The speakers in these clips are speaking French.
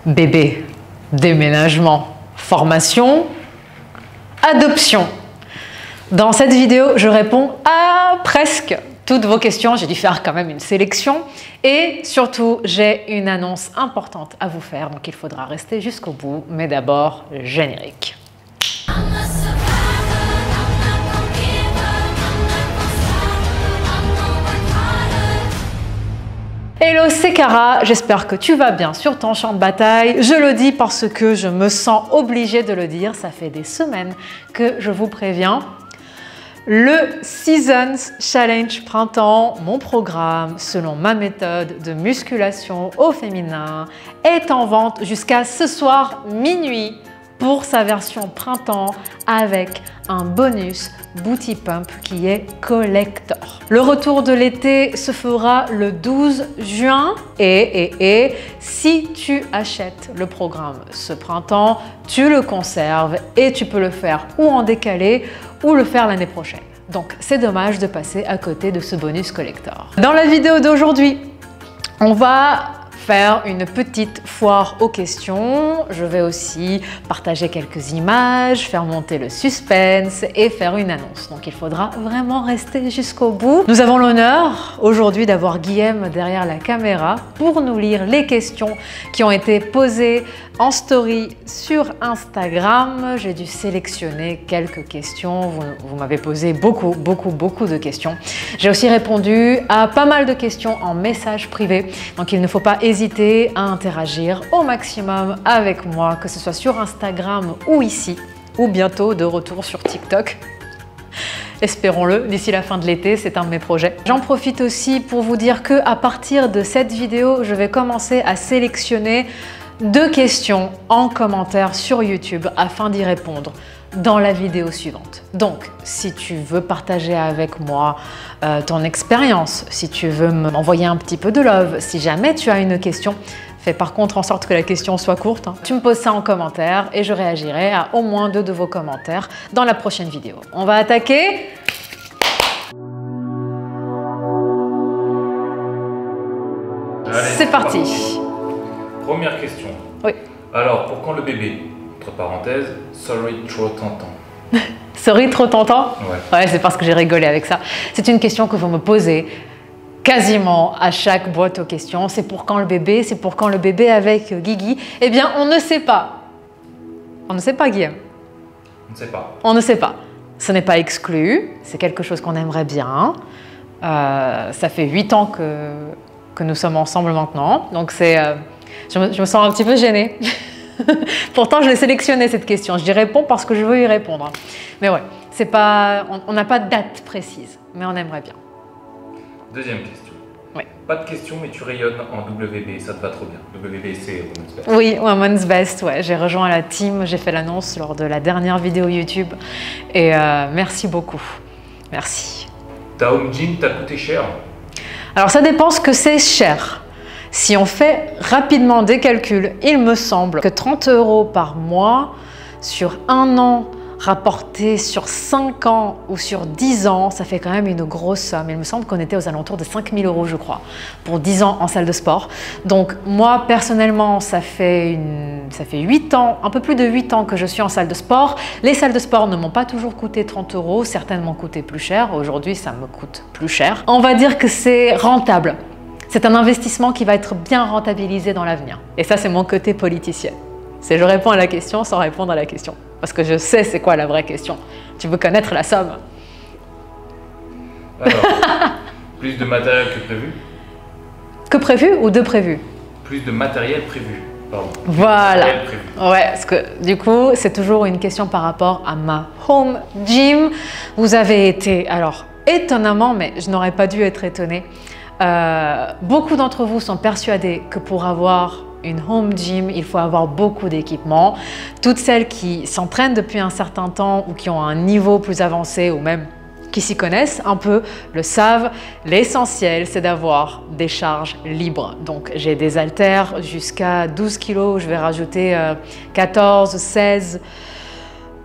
bébé, déménagement, formation, adoption. Dans cette vidéo, je réponds à presque toutes vos questions. J'ai dû faire quand même une sélection et surtout, j'ai une annonce importante à vous faire, donc il faudra rester jusqu'au bout. Mais d'abord, générique. Hello, c'est Cara, j'espère que tu vas bien sur ton champ de bataille. Je le dis parce que je me sens obligée de le dire, ça fait des semaines que je vous préviens. Le Seasons Challenge Printemps, mon programme selon ma méthode de musculation au féminin, est en vente jusqu'à ce soir minuit pour sa version printemps avec un bonus Booty Pump qui est collector. Le retour de l'été se fera le 12 juin et si tu achètes le programme ce printemps, tu le conserves et tu peux le faire ou en décalé ou le faire l'année prochaine. Donc c'est dommage de passer à côté de ce bonus collector. Dans la vidéo d'aujourd'hui, on va faire une petite foire aux questions. Je vais aussi partager quelques images, faire monter le suspense et faire une annonce. Donc il faudra vraiment rester jusqu'au bout. Nous avons l'honneur aujourd'hui d'avoir Guillaume derrière la caméra pour nous lire les questions qui ont été posées en story sur Instagram. J'ai dû sélectionner quelques questions. Vous m'avez posé beaucoup de questions. J'ai aussi répondu à pas mal de questions en message privé. Donc il ne faut pas hésiter à interagir au maximum avec moi, que ce soit sur Instagram ou ici, ou bientôt de retour sur TikTok. Espérons-le, d'ici la fin de l'été, c'est un de mes projets. J'en profite aussi pour vous dire que à partir de cette vidéo, je vais commencer à sélectionner 2 questions en commentaire sur YouTube afin d'y répondre dans la vidéo suivante. Donc, si tu veux partager avec moi ton expérience, si tu veux m'envoyer un petit peu de love, si jamais tu as une question, fais par contre en sorte que la question soit courte. Tu me poses ça en commentaire et je réagirai à au moins 2 de vos commentaires dans la prochaine vidéo. On va attaquer. C'est parti. Première question. Oui. Alors, pour quand le bébé? Entre parenthèses, sorry, trop tentant. Sorry, trop tentant? Ouais, c'est parce que j'ai rigolé avec ça. C'est une question que vous me posez quasiment à chaque boîte aux questions. C'est pour quand le bébé? C'est pour quand le bébé avec Guigui? Eh bien, on ne sait pas. On ne sait pas, Guillaume. On ne sait pas. On ne sait pas. Ce n'est pas exclu. C'est quelque chose qu'on aimerait bien. Ça fait 8 ans que nous sommes ensemble maintenant. Donc, je me sens un petit peu gênée. Pourtant, je l'ai sélectionné cette question. Je dis réponds parce que je veux y répondre. Mais ouais, c'est pas, on n'a pas de date précise, mais on aimerait bien. Deuxième question. Oui. Pas de question, mais tu rayonnes en WB, ça te va trop bien. WB, c'est Women's Best. Oui, Women's Best, ouais. J'ai rejoint la team, j'ai fait l'annonce lors de la dernière vidéo YouTube. Et merci beaucoup. Merci. Ta home gym t'a coûté cher? Alors, ça dépend ce que c'est cher. Si on fait rapidement des calculs, il me semble que 30 € par mois sur 1 an rapporté sur 5 ans ou sur 10 ans, ça fait quand même une grosse somme. Il me semble qu'on était aux alentours de 5 000 €, je crois, pour 10 ans en salle de sport. Donc moi, personnellement, ça fait 8 ans, un peu plus de 8 ans que je suis en salle de sport. Les salles de sport ne m'ont pas toujours coûté 30 €, certaines m'ont coûté plus cher. Aujourd'hui, ça me coûte plus cher. On va dire que c'est rentable. C'est un investissement qui va être bien rentabilisé dans l'avenir. Et ça, c'est mon côté politicienne. C'est je réponds à la question sans répondre à la question. Parce que je sais c'est quoi la vraie question. Tu veux connaître la somme. Alors, plus de matériel que prévu? Que prévu ou de prévu? Plus de matériel prévu, pardon. Voilà. Matériel prévu. Ouais, parce que du coup, c'est toujours une question par rapport à ma home gym. Vous avez été, alors étonnamment, mais je n'aurais pas dû être étonnée. Beaucoup d'entre vous sont persuadés que pour avoir une home gym, il faut avoir beaucoup d'équipements. Toutes celles qui s'entraînent depuis un certain temps ou qui ont un niveau plus avancé ou même qui s'y connaissent un peu le savent. L'essentiel, c'est d'avoir des charges libres. Donc, j'ai des haltères jusqu'à 12 kg. Je vais rajouter 14, 16,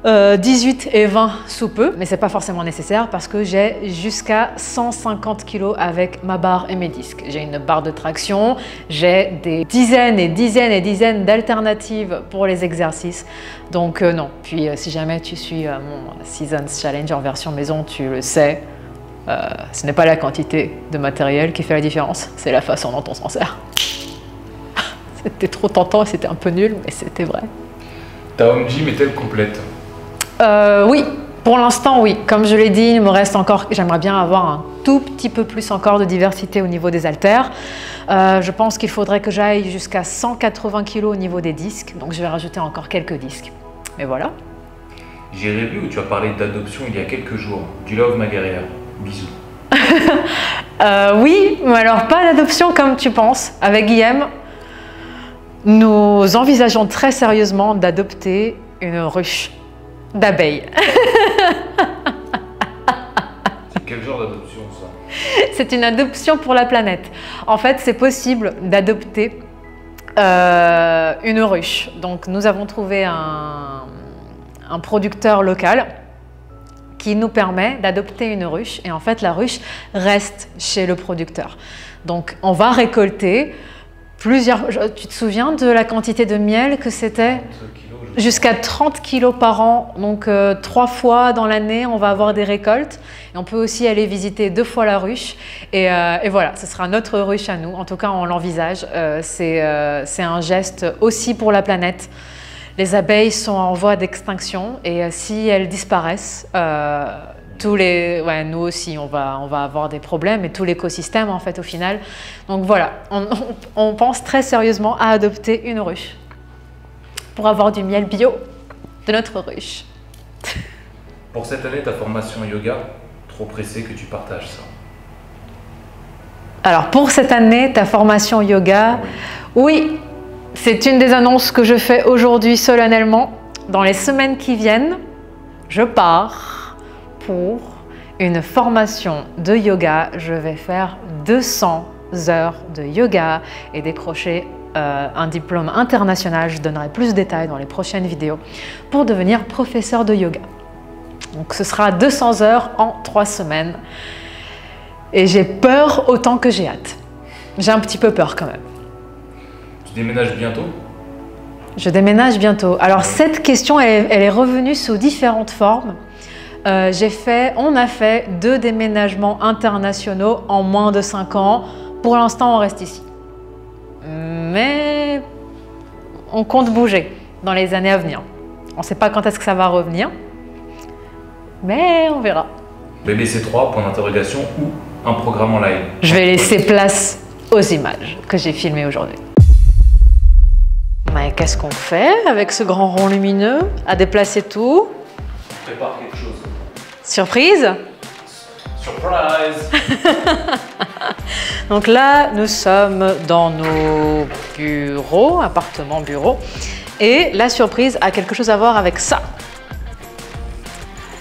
18 et 20 sous peu, mais c'est pas forcément nécessaire parce que j'ai jusqu'à 150 kg avec ma barre et mes disques. J'ai une barre de traction, j'ai des dizaines et dizaines et dizaines d'alternatives pour les exercices, donc non. Puis si jamais tu suis mon Seasons Challenge en version maison, tu le sais, ce n'est pas la quantité de matériel qui fait la différence, c'est la façon dont on s'en sert. C'était trop tentant et c'était un peu nul, mais c'était vrai. Ta home gym est-elle complète? Oui, pour l'instant oui. Comme je l'ai dit, il me reste encore, j'aimerais bien avoir un tout petit peu plus encore de diversité au niveau des haltères. Je pense qu'il faudrait que j'aille jusqu'à 180 kg au niveau des disques, donc je vais rajouter encore quelques disques. Mais voilà. J'ai revu où tu as parlé d'adoption il y a quelques jours, du love ma guerrière. Bisous. Oui, mais alors pas l'adoption comme tu penses. Avec Guillaume, nous envisageons très sérieusement d'adopter une ruche d'abeilles. C'est quel genre d'adoption ça? C'est une adoption pour la planète. En fait, c'est possible d'adopter une ruche. Donc, nous avons trouvé un producteur local qui nous permet d'adopter une ruche. Et en fait, la ruche reste chez le producteur. Donc, on va récolter plusieurs... Tu te souviens de la quantité de miel que c'était? Jusqu'à 30 kg par an, donc 3 fois dans l'année, on va avoir des récoltes. Et on peut aussi aller visiter 2 fois la ruche. Et voilà, ce sera notre ruche à nous. En tout cas, on l'envisage. C'est un geste aussi pour la planète. Les abeilles sont en voie d'extinction et si elles disparaissent, nous aussi, on va avoir des problèmes et tout l'écosystème en fait au final. Donc voilà, on pense très sérieusement à adopter une ruche pour avoir du miel bio de notre ruche. Pour cette année, ta formation yoga, trop pressé que tu partages ça. Alors pour cette année, ta formation yoga, oui, c'est une des annonces que je fais aujourd'hui solennellement. Dans les semaines qui viennent, je pars pour une formation de yoga. Je vais faire 200 heures de yoga et décrocher un diplôme international. Je donnerai plus de détails dans les prochaines vidéos pour devenir professeur de yoga. Donc ce sera 200 heures en 3 semaines. Et j'ai peur autant que j'ai hâte. J'ai un petit peu peur quand même. Tu déménages bientôt? Je déménage bientôt. Alors cette question, elle est revenue sous différentes formes. On a fait 2 déménagements internationaux en moins de 5 ans. Pour l'instant, on reste ici. Mais on compte bouger dans les années à venir. On ne sait pas quand est-ce que ça va revenir, mais on verra. BBC3, point d'interrogation, ou un programme en live? Je vais laisser place aux images que j'ai filmées aujourd'hui. Mais qu'est-ce qu'on fait avec ce grand rond lumineux à déplacer tout? Prépare quelque chose. Surprise? Surprise. Donc là, nous sommes dans nos bureaux, appartements-bureaux. Et la surprise a quelque chose à voir avec ça.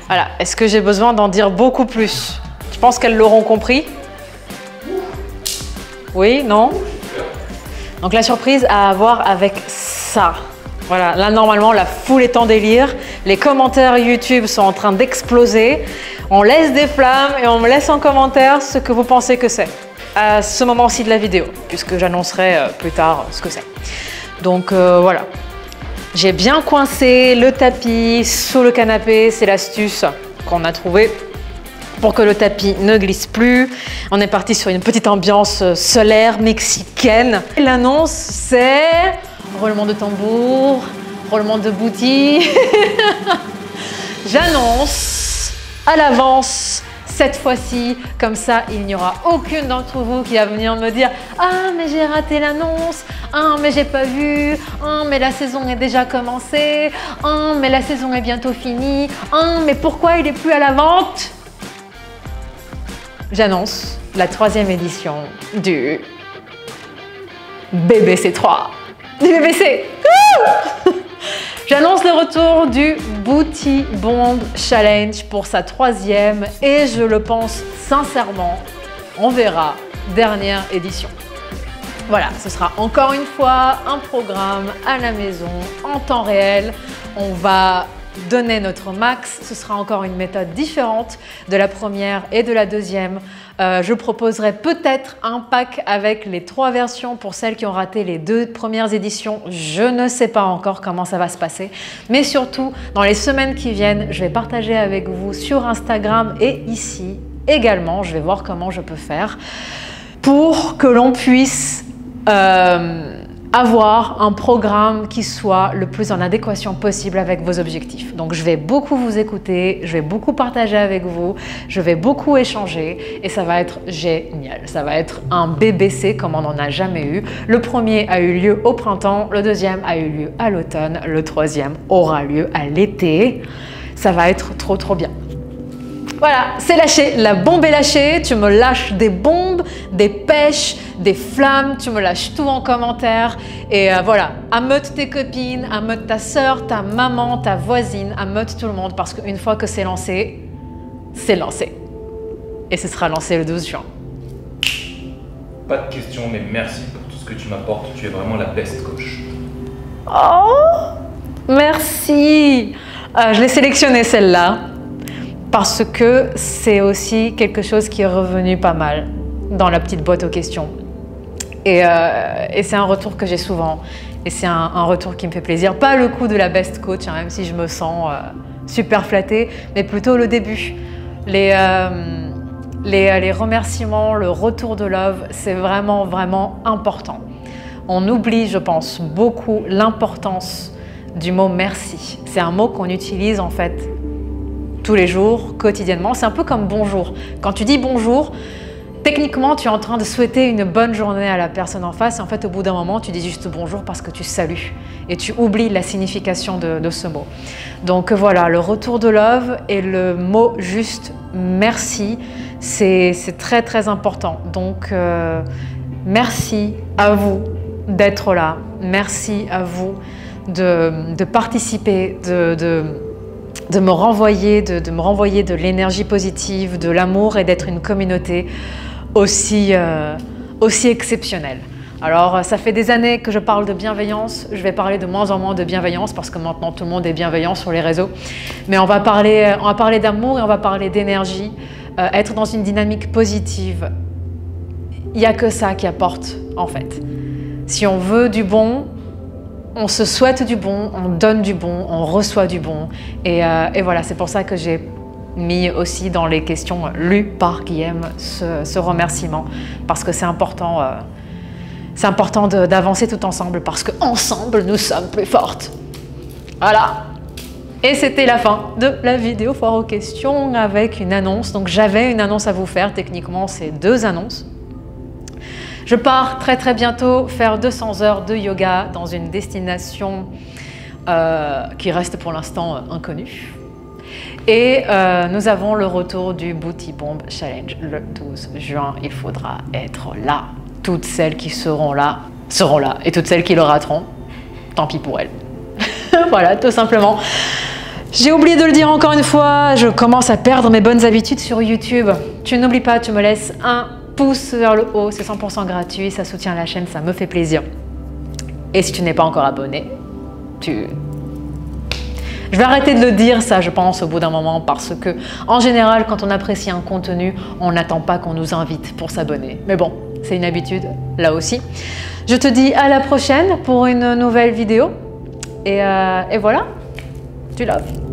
Voilà, est-ce que j'ai besoin d'en dire beaucoup plus? Je pense qu'elles l'auront compris. Oui, non? Donc la surprise a à voir avec ça. Voilà, là normalement la foule est en délire. Les commentaires YouTube sont en train d'exploser. On laisse des flammes et on me laisse en commentaire ce que vous pensez que c'est à ce moment-ci de la vidéo, puisque j'annoncerai plus tard ce que c'est. Donc voilà. J'ai bien coincé le tapis sous le canapé, c'est l'astuce qu'on a trouvée pour que le tapis ne glisse plus. On est parti sur une petite ambiance solaire mexicaine. L'annonce, c'est roulement de tambour, roulement de boutique. J'annonce à l'avance cette fois-ci, comme ça il n'y aura aucune d'entre vous qui va venir me dire « Ah mais j'ai raté l'annonce, ah mais j'ai pas vu, ah mais la saison est déjà commencée, ah mais la saison est bientôt finie, ah mais pourquoi il est plus à la vente ?» J'annonce la 3e édition du BBC3. Du BBC. J'annonce le retour du Booty Bond Challenge pour sa 3e et je le pense sincèrement, on verra, dernière édition. Voilà, ce sera encore une fois un programme à la maison, en temps réel. On va donner notre max. Ce sera encore une méthode différente de la première et de la deuxième. Je proposerai peut-être un pack avec les 3 versions pour celles qui ont raté les 2 premières éditions. Je ne sais pas encore comment ça va se passer. Mais surtout, dans les semaines qui viennent, je vais partager avec vous sur Instagram et ici également. Je vais voir comment je peux faire pour que l'on puisse avoir un programme qui soit le plus en adéquation possible avec vos objectifs. Donc je vais beaucoup vous écouter, je vais beaucoup partager avec vous, je vais beaucoup échanger et ça va être génial. Ça va être un BBC comme on n'en a jamais eu. Le premier a eu lieu au printemps, le deuxième a eu lieu à l'automne, le troisième aura lieu à l'été. Ça va être trop bien. Voilà, c'est lâché, la bombe est lâchée, tu me lâches des bombes, des pêches, des flammes, tu me lâches tout en commentaire. Et voilà, ameute tes copines, ameute ta soeur, ta maman, ta voisine, ameute tout le monde parce qu'une fois que c'est lancé. Et ce sera lancé le 12 juin. Pas de questions, mais merci pour tout ce que tu m'apportes. Tu es vraiment la best coach. Oh, merci. Je l'ai sélectionnée celle-là. Parce que c'est aussi quelque chose qui est revenu pas mal dans la petite boîte aux questions. Et c'est un retour que j'ai souvent. Et c'est un retour qui me fait plaisir. Pas le coup de la best coach, hein, même si je me sens super flattée, mais plutôt le début. Les remerciements, le retour de love, c'est vraiment important. On oublie, je pense, beaucoup l'importance du mot merci. C'est un mot qu'on utilise en fait tous les jours, quotidiennement. C'est un peu comme bonjour. Quand tu dis bonjour, techniquement, tu es en train de souhaiter une bonne journée à la personne en face. Et en fait, au bout d'un moment, tu dis juste bonjour parce que tu salues. Et tu oublies la signification de ce mot. Donc voilà, le retour de love et le mot juste merci, c'est très important. Donc merci à vous d'être là. Merci à vous de participer, de me renvoyer de l'énergie positive, de l'amour et d'être une communauté aussi exceptionnelle. Alors, ça fait des années que je parle de bienveillance. Je vais parler de moins en moins de bienveillance parce que maintenant tout le monde est bienveillant sur les réseaux. Mais on va parler d'amour et on va parler d'énergie, être dans une dynamique positive. Il n'y a que ça qui apporte en fait. Si on veut du bon, on se souhaite du bon, on donne du bon, on reçoit du bon. Et voilà, c'est pour ça que j'ai mis aussi dans les questions lues par Guillaume ce remerciement. Parce que c'est important d'avancer tout ensemble, parce qu'ensemble, nous sommes plus fortes. Voilà. Et c'était la fin de la vidéo foire aux questions avec une annonce. Donc j'avais une annonce à vous faire, techniquement c'est 2 annonces. Je pars très bientôt faire 200 heures de yoga dans une destination qui reste pour l'instant inconnue. Et nous avons le retour du Booty Bomb Challenge le 12 juin. Il faudra être là. Toutes celles qui seront là. Et toutes celles qui le rateront, tant pis pour elles. Voilà, tout simplement. J'ai oublié de le dire encore une fois, je commence à perdre mes bonnes habitudes sur YouTube. Tu n'oublies pas, tu me laisses un pouce vers le haut, c'est 100% gratuit, ça soutient la chaîne, ça me fait plaisir. Et si tu n'es pas encore abonné, je vais arrêter de le dire ça, je pense, au bout d'un moment, parce que en général, quand on apprécie un contenu, on n'attend pas qu'on nous invite pour s'abonner. Mais bon, c'est une habitude, là aussi. Je te dis à la prochaine pour une nouvelle vidéo. Et voilà, tu loves.